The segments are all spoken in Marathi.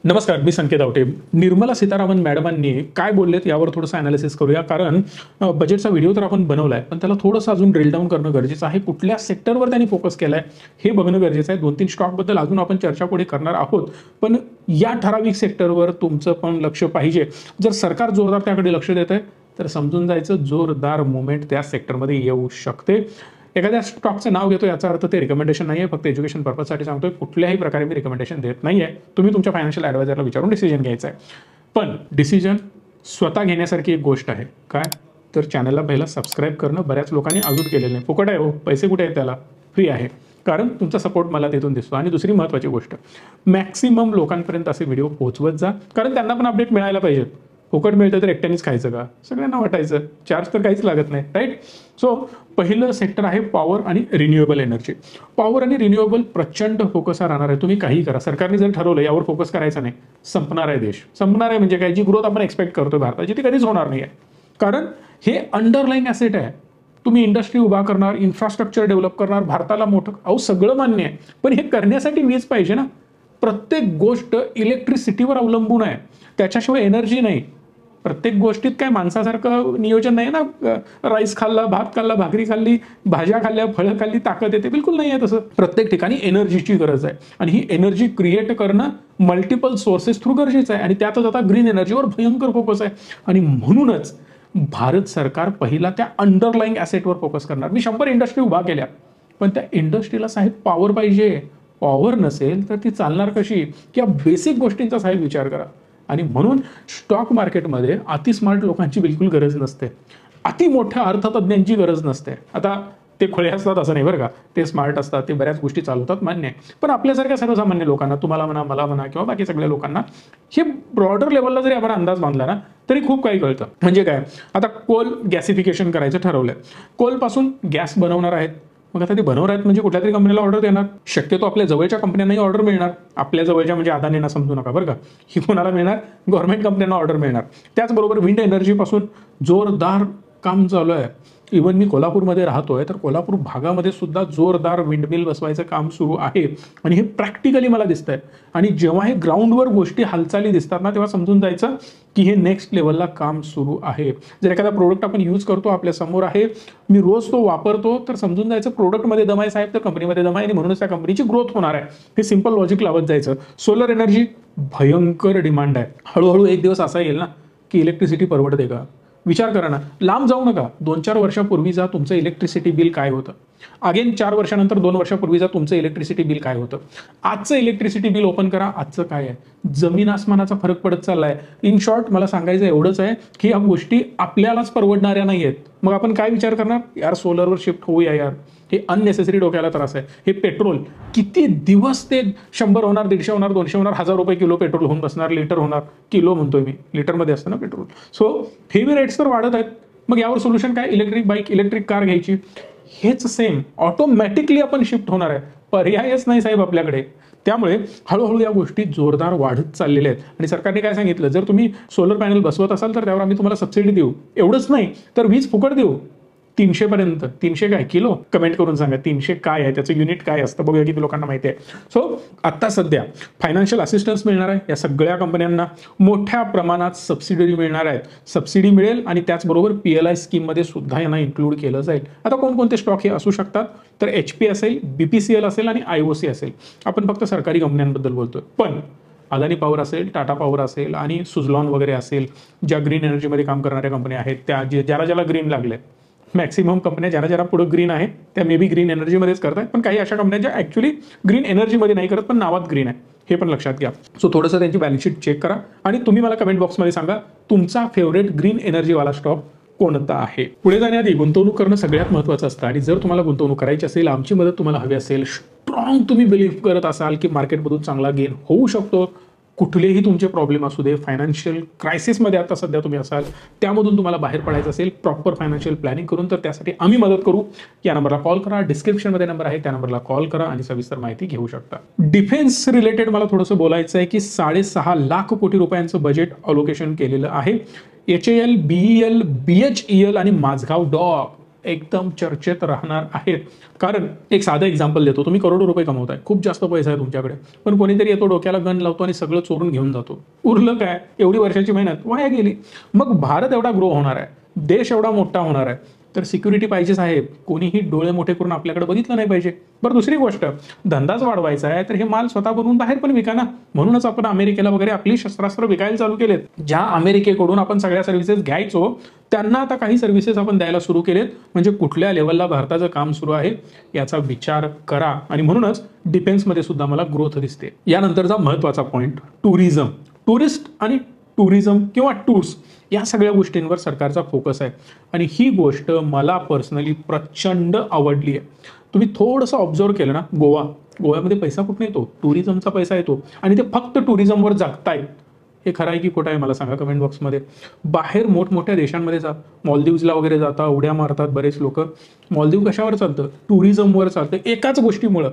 नमस्कार, मी संकेत आवटे. निर्मला सीतारामन मॅडमांनी काय बोललेत यावर थोडंसं अनालिसिस करूया. कारण बजेटचा व्हिडिओ तर आपण बनवला आहे, पण त्याला थोडंसं अजून ड्रिल डाऊन करणं गरजेचं आहे. कुठल्या सेक्टरवर त्यांनी फोकस केला आहे हे बघणं गरजेचं आहे. 2-3 स्टॉकबद्दल अजून आपण चर्चा पुढे करणार आहोत, पण या ठराविक सेक्टरवर तुमचं पण लक्ष पाहिजे. जर सरकार जोरदार त्याकडे लक्ष देत आहे तर समजून जायचं जोरदार मुवमेंट त्या सेक्टरमध्ये येऊ शकते. एखाद्या स्टॉकचं नाव घेतो याचा अर्थ ते रिकमेंडेशन नाही आहे, फक्त एज्युकेशन पर्पजसाठी सांगतोय. कुठल्याही प्रकारे मी रिकमेंडेशन देत नाही आहे. तुम्ही तुमच्या फायनान्शियल ॲडवायझरला विचारून डिसिजन घ्यायचा आहे. पण डिसिजन स्वतः घेण्यासारखी एक गोष्ट आहे. काय तर चॅनलला पहिला सबस्क्राईब करणं बऱ्याच लोकांनी अजून केलेलं नाही. फुकट आहे हो, पैसे कुठे आहेत त्याला? फ्री आहे. कारण तुमचा सपोर्ट मला तिथून दिसतो. आणि दुसरी महत्त्वाची गोष्ट, मॅक्सिमम लोकांपर्यंत असे व्हिडिओ पोहोचवत जा, कारण त्यांना पण अपडेट मिळायला पाहिजेत. फुकट मिळतं तर एकट्यानेच खायचं का? सगळ्यांना वाटायचं. चार्ज तर काहीच लागत नाही, राईट? सो पहिलं सेक्टर आहे पॉवर आणि रिन्युएबल एनर्जी. पॉवर आणि रिन्युएबल प्रचंड फोकसवर राहणार आहे. तुम्ही काही करा, सरकारने जर ठरवलं यावर फोकस करायचा नाही, संपणार आहे देश. संपणार आहे म्हणजे काय? जी ग्रोथ आपण एक्सपेक्ट करतो भारताची ती कधीच होणार नाही आहे. कारण हे अंडरलाईन ॲसेट आहे. तुम्ही इंडस्ट्री उभा करणार, इन्फ्रास्ट्रक्चर डेव्हलप करणार, भारताला मोठं, अहो सगळं मान्य आहे, पण हे करण्यासाठी वीज पाहिजे ना. प्रत्येक गोष्ट इलेक्ट्रिसिटीवर अवलंबून आहे, त्याच्याशिवाय एनर्जी नाही. प्रत्येक गोष्टीत काय माणसासारखं नियोजन नाही ना. राईस खाल्ला, भात खाल्ला, भाकरी खाल्ली, भाज्या खाल्ल्या, फळं खाल्ली, ताकद येते, बिलकुल नाही आहे तसं. प्रत्येक ठिकाणी एनर्जीची गरज आहे आणि ही एनर्जी क्रिएट करणं मल्टिपल सोर्सेस थ्रू गरजेचं आहे. आणि त्यातच आता ग्रीन एनर्जीवर भयंकर फोकस आहे. आणि म्हणूनच भारत सरकार पहिला त्या अंडरलाईंग ॲसेटवर फोकस करणार. मी 100 इंडस्ट्री उभा केल्या, पण त्या इंडस्ट्रीला साहेब पॉवर पाहिजे. पॉवर नसेल तर ती चालणार कशी? या बेसिक गोष्टींचा साहेब विचार करा. आणि म्हणून स्टॉक मार्केटमध्ये अति स्मार्ट लोकांची बिलकुल गरज नसते, अति मोठ्या अर्थतज्ञांची गरज नसते. आता ते खुळे असतात असं नाही बरं का, ते स्मार्ट असतात, ते बऱ्याच गोष्टी चालवतात, मान्य आहे. पण आपल्यासारख्या सर्वसामान्य लोकांना, तुम्हाला म्हणा, मला म्हणा, किंवा बाकी सगळ्या लोकांना हे ब्रॉडर लेवलला जरी आपण अंदाज बांधला ना तरी खूप काही कळतं. म्हणजे काय, आता कोल गॅसिफिकेशन करायचं ठरवलंय. कोलपासून गॅस बनवणार आहेत. मग आता ते बनवणार आहेत म्हणजे कुठल्या तरी कंपनीला ऑर्डर देणार. शक्यतो आपल्या जवळच्या कंपन्यांनाही ऑर्डर मिळणार. आपल्या जवळच्या म्हणजे अदानींना समजू नका बरं का, ही कोणाला मिळणार? गव्हर्नमेंट कंपन्यांना ऑर्डर मिळणार. त्याचबरोबर विंड एनर्जीपासून जोरदार काम चालू आहे. इव्हन मी कोल्हापूरमध्ये राहतोय, तर कोल्हापूर भागामध्ये सुद्धा जोरदार विंडमिल बसवायचं काम सुरू आहे. आणि हे प्रॅक्टिकली मला दिसतंय. आणि जेव्हा हे ग्राउंडवर गोष्टी हालचाली दिसतात ना, तेव्हा समजून जायचं की हे नेक्स्ट लेवलला काम सुरू आहे. जर एखादा प्रोडक्ट आपण यूज करतो, आपल्या समोर आहे, मी रोज तो वापरतो, तर समजून जायचं प्रोडक्टमध्ये दम आहे साहेब, तर कंपनीमध्ये दम आहे आणि म्हणूनच त्या कंपनीची ग्रोथ होणार आहे. हे सिंपल लॉजिक लावत जायचं. सोलर एनर्जी भयंकर डिमांड आहे. हळूहळू एक दिवस असा येईल ना की इलेक्ट्रिसिटी परवडते का? विचार करा ना, लांब जाऊ नका. 2-4 वर्षापूर्वी जा तुमचं इलेक्ट्रिसिटी बिल काय होतं. अगेन 4 वर्षानंतर 2 वर्षापूर्वी जा तुमचं इलेक्ट्रिसिटी बिल काय होतं. आजचं इलेक्ट्रिसिटी बिल ओपन करा, आजचं काय आहे. जमीन आसमानाचा फरक पडत चाललाय. इन शॉर्ट मला सांगायचं एवढंच आहे की या गोष्टी आपल्यालाच परवडणाऱ्या नाही आहेत. मग आपण काय विचार करणार? यार सोलरवर शिफ्ट होऊया यार. हे अननेसेसरी डोक्याला त्रास आहे. हे पेट्रोल किती दिवस ते 100 होणार, 150 होणार, 200 होणार, 1000 रुपये किलो पेट्रोल होऊन बसणार. लिटर होणार, किलो म्हणतोय मी, लिटरमध्ये असतं ना पेट्रोल. सो हेवी रेट्स तर वाढत आहेत. मग यावर सोल्युशन काय? इलेक्ट्रिक बाईक, इलेक्ट्रिक कार घ्यायची. हेच सेम ऑटोमॅटिकली आपण शिफ्ट होणार आहे. पर्यायच नाही साहेब आपल्याकडे. त्यामुळे हळूहळू या गोष्टी जोरदार वाढत चाललेल्या आहेत. आणि सरकारने काय सांगितलं, जर तुम्ही सोलर पॅनल बसवत असाल तर त्यावर आम्ही तुम्हाला सबसिडी देऊ. एवढंच नाही तर वीज फुकट देऊ 300 पर्यंत. 300 काय किलो? कमेंट करून सांगा 300 काय आहे, त्याचं युनिट काय असतं, बघूया किती लोकांना माहिती आहे. सो आत्ता सध्या फायनान्शियल असिस्टन्स मिळणार आहे या सगळ्या कंपन्यांना. मोठ्या प्रमाणात सबसिडी मिळणार आहेत. सबसिडी मिळेल आणि त्याचबरोबर PLI स्कीममध्ये सुद्धा यांना इन्क्लूड केलं जाईल. आता कोणकोणते स्टॉक हे असू शकतात? तर HP असेल, BPCL असेल आणि IOC असेल. आपण फक्त सरकारी कंपन्यांबद्दल बोलतोय, पण अदानी पॉवर असेल, टाटा पॉवर असेल आणि सुझलॉन वगैरे असेल, ज्या ग्रीन एनर्जीमध्ये काम करणाऱ्या कंपन्या आहेत, त्या ज्याला ज्याला ग्रीन लागले, मॅक्सिमम कंपन्या ज्याला ज्याला पुढे ग्रीन आहे त्या मे बी ग्रीन एनर्जीमध्येच करतात. पण काही अशा कंपन्या ज्या ॲक्च्युली ग्रीन एनर्जीमध्ये नाही करत पण नावात ग्रीन आहे, हे पण लक्षात घ्या. सो थोडंसं त्यांची बॅलन्स शीट चेक करा आणि तुम्ही मला कमेंट बॉक्समध्ये सांगा तुमचा फेवरेट ग्रीन एनर्जीवाला स्टॉक कोणता आहे. पुढे जाण्याआधी गुंतवणूक करणं सगळ्यात महत्त्वाचं असतं. आणि जर तुम्हाला गुंतवणूक करायची असेल, आमची मदत तुम्हाला हवी असेल, स्ट्रॉंग तुम्ही बिलीव्ह करत असाल की मार्केटमधून चांगला गेन होऊ शकतो, कुठलेही तुमचे प्रॉब्लेम असू दे, फायनान्शियल क्रायसिसमध्ये आता सध्या तुम्ही असाल, त्यामधून तुम्हाला बाहेर पडायचं असेल प्रॉपर फायनान्शियल प्लॅनिंग करून, तर त्यासाठी आम्ही मदत करू. या नंबरला कॉल करा, डिस्क्रिप्शनमध्ये नंबर आहे, त्या नंबरला कॉल करा आणि सविस्तर माहिती घेऊ शकता. डिफेन्स रिलेटेड मला थोडंसं बोलायचं आहे की 6.5 लाख कोटी रुपयांचं बजेट अलोकेशन केलेलं आहे. HAL, BEL, BHEL आणि माझगाव डॉक एकदम चर्चेत राहणार आहेत. कारण एक साधं एक्झाम्पल देतो, तुम्ही करोडो रुपये कमवताय, खूप जास्त पैसा आहे तुमच्याकडे, पण कोणीतरी येतो डोक्याला गन लावतो आणि सगळं चोरून घेऊन जातो. उरलं काय? एवढी वर्षाची मेहनत वाया गेली. मग भारत एवढा ग्रो होणार आहे, देश एवढा मोठा होणार आहे, तर सिक्युरिटी पाहिजे साहेब. कोणीही डोळे मोठे करून आपल्याकडे बघितलं नाही पाहिजे. बरं, दुसरी गोष्ट, धंदाच वाढवायचा आहे तर हे माल स्वतः बनवून बाहेर पण विका ना. म्हणूनच आपण अमेरिकेला वगैरे आपली शस्त्रास्त्र विकायला चालू केलेत. ज्या अमेरिकेकडून आपण सगळ्या सर्व्हिसेस घ्यायचो त्यांना आता काही सर्व्हिसेस आपण द्यायला सुरू केलेत. म्हणजे कुठल्या लेवलला भारताचं काम सुरू आहे याचा विचार करा. आणि म्हणूनच डिफेन्समध्ये सुद्धा मला ग्रोथ दिसते. यानंतरचा महत्त्वाचा पॉईंट, टुरिझम. टुरिस्ट आणि टुरिझम किंवा टूर्स या सगळ्या गोष्टींवर सरकारचा फोकस आहे. आणि ही गोष्ट मला पर्सनली प्रचंड आवडली आहे. तुम्ही थोडंसं ऑब्झर्व केलं ना, गोव्यामध्ये पैसा कुठून येतो? टुरिझमचा पैसा येतो. आणि ते फक्त टुरिझमवर जगतायत. हे खरं आहे की खोटं आहे मला सांगा कमेंट बॉक्समध्ये. बाहेर मोठमोठ्या देशांमध्ये जा, मॉलदीव्सला वगैरे जाता, उड्या मारतात बरेच लोक. मॉलदीव कशावर चालतं? टुरिझमवर चालतं, एकाच गोष्टीमुळं.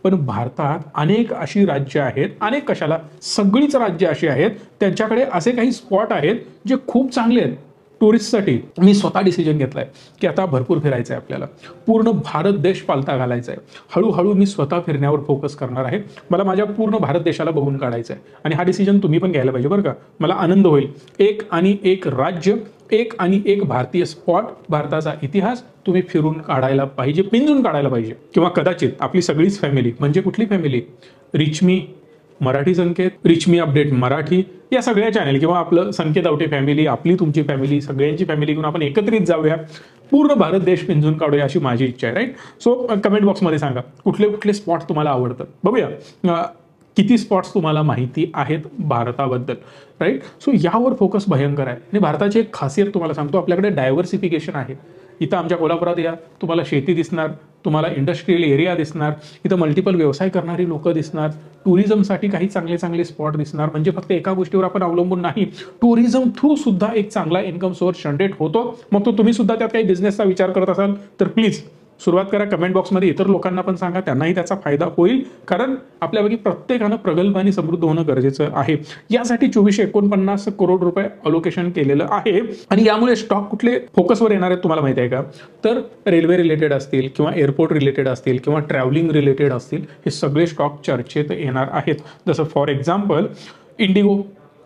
पण भारतात अनेक अशी राज्य आहेत, अनेक कशाला, सगळीच राज्य अशी आहेत त्यांच्याकडे असे काही स्पॉट आहेत जे खूप चांगले आहेत टुरिस्टसाठी. मी स्वतः डिसिजन घेतलाय की आता भरपूर फिरायचं आहे आपल्याला, पूर्ण भारत देश पालथा घालायचा आहे. हळूहळू मी स्वतः फिरण्यावर फोकस करणार आहे. मला माझ्या पूर्ण भारत देशाला बघून काढायचं आहे. आणि हा डिसिजन तुम्ही पण घ्यायला पाहिजे बरं का. मला आनंद होईल. एक आणि एक राज्य, एक आणि एक भारतीय स्पॉट, भारताचा इतिहास तुम्ही फिरून काढायला पाहिजे, पिंजून काढायला पाहिजे. किंवा कदाचित आपली सगळीच फॅमिली, म्हणजे कुठली फॅमिली? रिचमी मराठी संकेत, रिचमी अपडेट मराठी, या सगळ्या चॅनल किंवा आपलं संकेत आवटे फॅमिली, आपली तुमची फॅमिली, सगळ्यांची फॅमिली घेऊन आपण एकत्रित जाऊया, पूर्ण भारत देश पिंजून काढूया अशी माझी इच्छा आहे. राईट. सो कमेंट बॉक्समध्ये सांगा कुठले कुठले स्पॉट तुम्हाला आवडतात. बघूया किती स्पॉट्स तुम्हाला माहिती आहेत भारताबद्दल. राईट. सो यावर फोकस भयंकर आहे. आणि भारताची एक खासियत तुम्हाला सांगतो, आपल्याकडे डायव्हर्सिफिकेशन आहे. इथं आमच्या कोल्हापुरात या, तुम्हाला शेती दिसणार, तुम्हाला इंडस्ट्रियल एरिया दिसणार, इथं मल्टिपल व्यवसाय करणारी लोक दिसणार, टुरिझमसाठी काही चांगले चांगले स्पॉट दिसणार. म्हणजे फक्त एका गोष्टीवर आपण अवलंबून नाही, टुरिझम थ्रू सुद्धा एक चांगला इन्कम सोर्स जनरेट होतो. मग तो तुम्ही सुद्धा त्यात काही बिझनेसचा विचार करत असाल तर प्लीज सुरुवात करा. कमेंट बॉक्समध्ये इतर लोकांना पण सांगा, त्यांनाही त्याचा फायदा होईल. कारण आपल्यापैकी प्रत्येकानं प्रगल्भ आणि समृद्ध होणं गरजेचं आहे. यासाठी 2449 करोड रुपये अलोकेशन केलेलं आहे. आणि यामुळे स्टॉक कुठले फोकसवर येणार आहेत तुम्हाला माहिती आहे का? तर रेल्वे रिलेटेड असतील किंवा एअरपोर्ट रिलेटेड असतील किंवा ट्रॅव्हलिंग रिलेटेड असतील, हे सगळे स्टॉक चर्चेत येणार आहेत. जसं for example Indigo,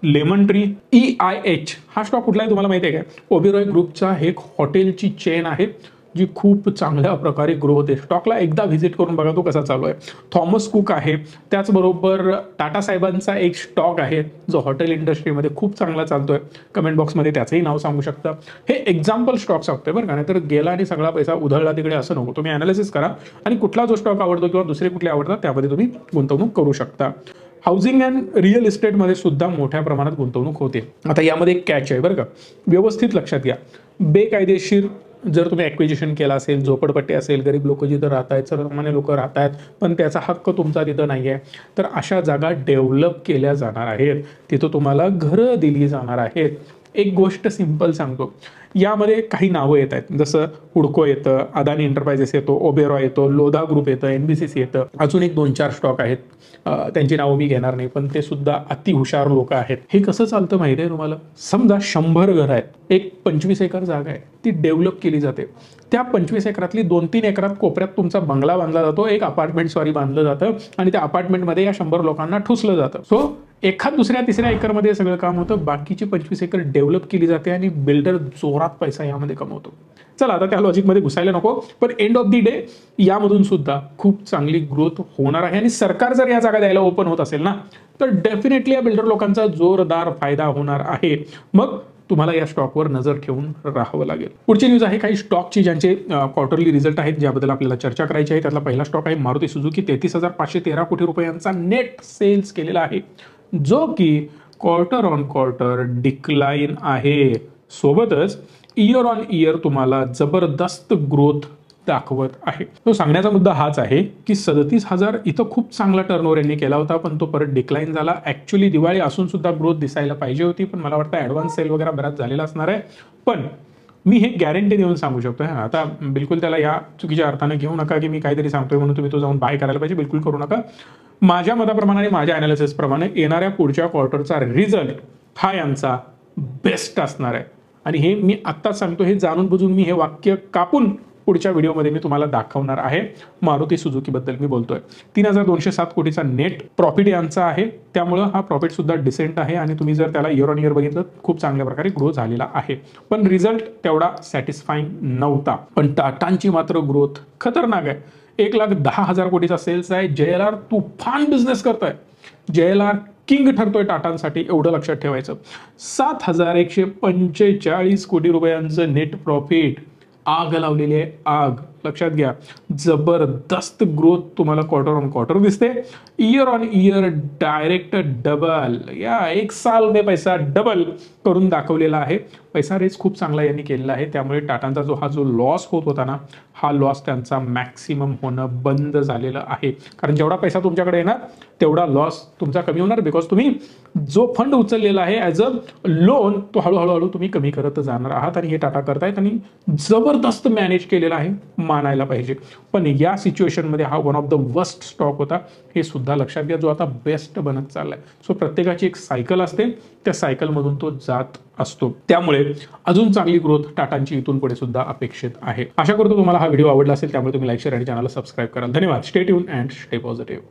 lemon tree, EIH हा स्टॉक कुठला आहे तुम्हाला माहिती आहे का? ओबेरॉय ग्रुपचा हे एक हॉटेलची चेन आहे जी खूप चांगल्या प्रकारे ग्रो होते. स्टॉकला एकदा व्हिजिट करून बघा तो कसा चालू आहे. थॉमस कुक आहे, त्याचबरोबर टाटा साहेबांचा एक स्टॉक आहे जो हॉटेल इंडस्ट्रीमध्ये खूप चांगला चालतोय. कमेंट बॉक्समध्ये त्याचंही नाव सांगू शकता. हे एक्झाम्पल स्टॉक सांगतोय बरं का, नाहीतर गेला आणि सगळा पैसा उधळला तिकडे असं नको. तुम्ही अनालिसिस करा आणि कुठला जो स्टॉक आवडतो किंवा दुसरे कुठले आवडतात त्यामध्ये तुम्ही गुंतवणूक करू शकता. हाऊसिंग अँड रिअल इस्टेटमध्ये सुद्धा मोठ्या प्रमाणात गुंतवणूक होते. आता यामध्ये एक कॅच आहे बरं का, व्यवस्थित लक्षात घ्या. बेकायदेशीर जर तुम्ही ॲक्विजिशन केला असेल, झोपडपट्टी असेल, गरीब लोक जिथं राहत आहेत, सर्वसामान्य लोक राहत आहेत, पण त्याचा हक्क तुमचा तिथं नाही आहे, तर अशा जागा डेव्हलप केल्या जाणार आहेत. तिथं तुम्हाला घरं दिली जाणार आहेत. एक गोष्ट सिंपल सांगतो, यामध्ये काही नावं येत आहेत, जसं हुडको येतं, अदानी एंटरप्राइजेस येतो, ओबेरॉय येतो, लोधा ग्रुप येतं, NBCC येतं, अजून एक 2-4 स्टॉक आहेत. त्यांची नावं मी घेणार नाही, पण ते सुद्धा अति हुशार लोक आहेत. हे कसं चालतं माहिती आहे तुम्हाला? समजा 100 घरं आहेत, एक 25 एकर जागा आहे, ती डेव्हलप केली जाते. त्या 25 एकरातली 2-3 एकरात कोपऱ्यात तुमचा बंगला बांधला जातो, एक अपार्टमेंट बांधलं जातं आणि त्या अपार्टमेंटमध्ये या 100 लोकांना ठुसलं जातं. सो एखाद दुसऱ्या तिसऱ्या एकरमध्ये सगळं काम होतं, बाकीची 25 एकर डेव्हलप केली जाते आणि बिल्डर जोरात पैसा यामध्ये कमवतो. चला आता त्या लॉजिकमध्ये घुसायला नको, पण एंड ऑफ दी डे यामधून सुद्धा खूप चांगली ग्रोथ होणार आहे. आणि सरकार जर या जागा द्यायला ओपन होत असेल ना, तर डेफिनेटली या बिल्डर लोकांचा जोरदार फायदा होणार आहे. मग तुम्हाला या स्टॉकवर नजर ठेवून राहावं लागेल. पुढची न्यूज आहे काही स्टॉकची ज्यांचे क्वार्टरली रिझल्ट आहेत, ज्याबद्दल आपल्याला चर्चा करायची आहे. त्यातला पहिला स्टॉक आहे मारुती सुझुकी. 33,513 कोटी रुपयांचा नेट सेल्स केलेला आहे, जो की क्वार्टर ऑन क्वार्टर डिक्लाइन आहे. सोबतच इयर ऑन इयर तुम्हाला जबरदस्त ग्रोथ दाखवत आहे. तो सांगण्याचा मुद्दा हाच आहे की 37,000 इथं खूप चांगला टर्नओव्हर यांनी केला होता, पण तो परत डिक्लाइन झाला. ऍक्च्युली दिवाळी असून सुद्धा ग्रोथ दिसायला पाहिजे होती, पण मला वाटतं ॲडव्हान्स सेल वगैरे बराच झालेला असणार आहे. पण मी हे गॅरंटी देऊन सांगू शकतो. आता बिलकुल त्याला या चुकीच्या अर्थाने घेऊ नका की मी काहीतरी सांगतोय म्हणून तुम्ही तो जाऊन बाय करायला पाहिजे, बिलकुल करू नका. माझ्या मताप्रमाणे आणि माझ्या अनालिसिस प्रमाणे येणाऱ्या पुढच्या क्वार्टरचा रिझल्ट हा यांचा बेस्ट असणार आहे. आणि हे मी आत्ताच सांगतो, हे जाणून बुजून मी हे वाक्य कापून पुढच्या व्हिडिओमध्ये मी तुम्हाला दाखवणार आहे. मारुती सुझुकी बद्दल मी बोलतोय. 3207 कोटीचा नेट प्रॉफिट यांचा आहे, त्यामुळं हा प्रॉफिट सुद्धा डिसेंट आहे आणि तुम्ही जर त्याला इयर ऑन इयर बघितलं खूप चांगल्या प्रकारे ग्रो झालेला आहे. पण रिझल्ट तेवढा सॅटिस्फाईंग नव्हता. पण टाटांची मात्र ग्रोथ खतरनाक आहे. 1,10,000 कोटीचा सेल्स आहे. JLR तुफान बिझनेस करतोय. JLR किंग ठरतोय टाटांसाठी, एवढं लक्षात ठेवायचं. 7,145 कोटी रुपयांचं नेट प्रॉफिट. आग लावलेली आहे, आग. लक्षात घ्या, जबरदस्त ग्रोथ तुम्हाला क्वार्टर ऑन क्वार्टर दिसते. Year on year direct double, या 1 साल में पैसा डबल करून दाखवलेला आहे. पैसा रेस खूप चांगला यांनी केलेला आहे. त्यामुळे टाटांचा हा जो लॉस होत होता ना, हा लॉस त्यांचा मॅक्सिमम होणं बंद झालेलं आहे. कारण जेवढा पैसा तुमच्याकडे येणार तेवढा लॉस तुमचा कमी होणार, बिकॉज तुम्ही जो फंड उचललेला आहे ॲज अ लोन, तो हळूहळू तुम्ही कमी करत जाणार आहात. आणि हे टाटा करतायत आणि जबरदस्त मॅनेज केलेला आहे, मानायला पाहिजे. पण या सिच्युएशनमध्ये हा one of the worst stock होता, हे सुद्धा लक्षात घ्या, जो आता बेस्ट बनत चाललाय. सो प्रत्येकाची एक सायकल असते, त्या सायकलमधून तो जात असतो. त्यामुळे अजून चांगली ग्रोथ टाटांची इथून पुढे सुद्धा अपेक्षित आहे. आशा करतो तुम्हाला हा व्हिडिओ आवडला असेल, त्यामुळे तुम्ही लाईक, शेअर आणि चॅनलला सबस्क्राईब कराल. धन्यवाद. Stay tune and stay positive.